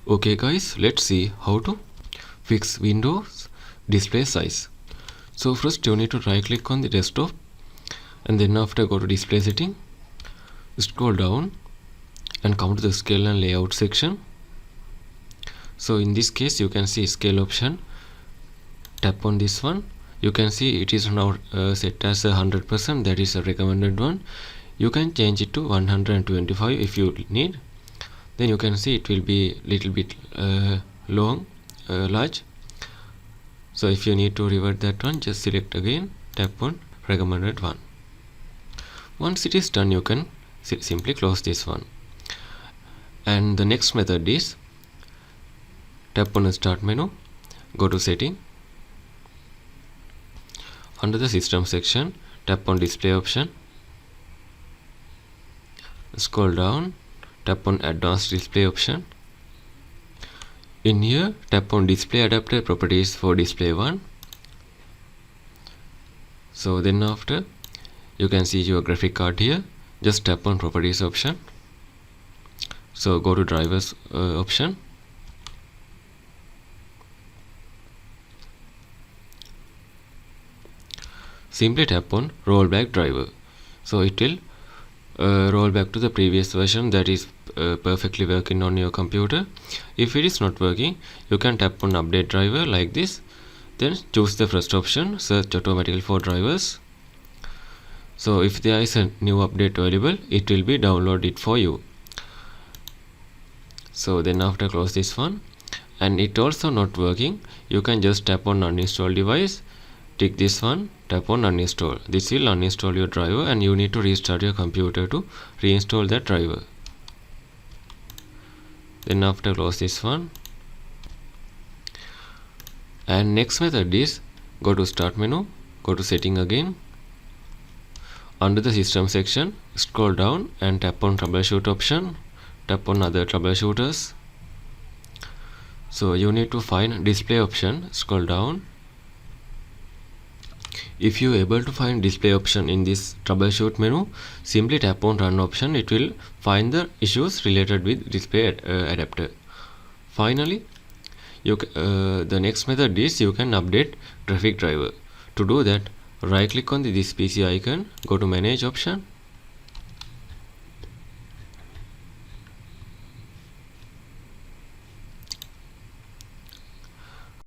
Okay guys, let's see how to fix Windows display size. So first you need to right click on the desktop and then after go to display setting, scroll down and come to the scale and layout section. So in this case you can see scale option, tap on this one. You can see it is now set as 100%, that is a recommended one. You can change it to 125 if you need. Then you can see it will be little bit large. So if you need to revert that one, just select again, tap on recommended one. Once it is done, you can simply close this one. And the next method is tap on the start menu, go to setting. Under the system section, tap on display option, scroll down, tap on advanced display option. In here, tap on display adapter properties for display 1. So then after, you can see your graphic card here. Just tap on properties option. So go to drivers option. Simply tap on rollback driver. So it will roll back to the previous version that is perfectly working on your computer. If it is not working, you can tap on update driver like this. Then choose the first option, search automatically for drivers. So if there is a new update available, it will be downloaded for you. So then after close this one, and it also not working, you can just tap on uninstall device, tick this one, tap on uninstall. This will uninstall your driver and you need to restart your computer to reinstall that driver. Then after close this one. And next method is go to start menu, go to setting again. Under the system section, scroll down and tap on troubleshoot option, tap on other troubleshooters. So you need to find display option, scroll down. If you are able to find display option in this troubleshoot menu, simply tap on run option. It will find the issues related with display adapter. Finally, the next method is you can update graphic driver. To do that, right click on this PC icon, go to manage option,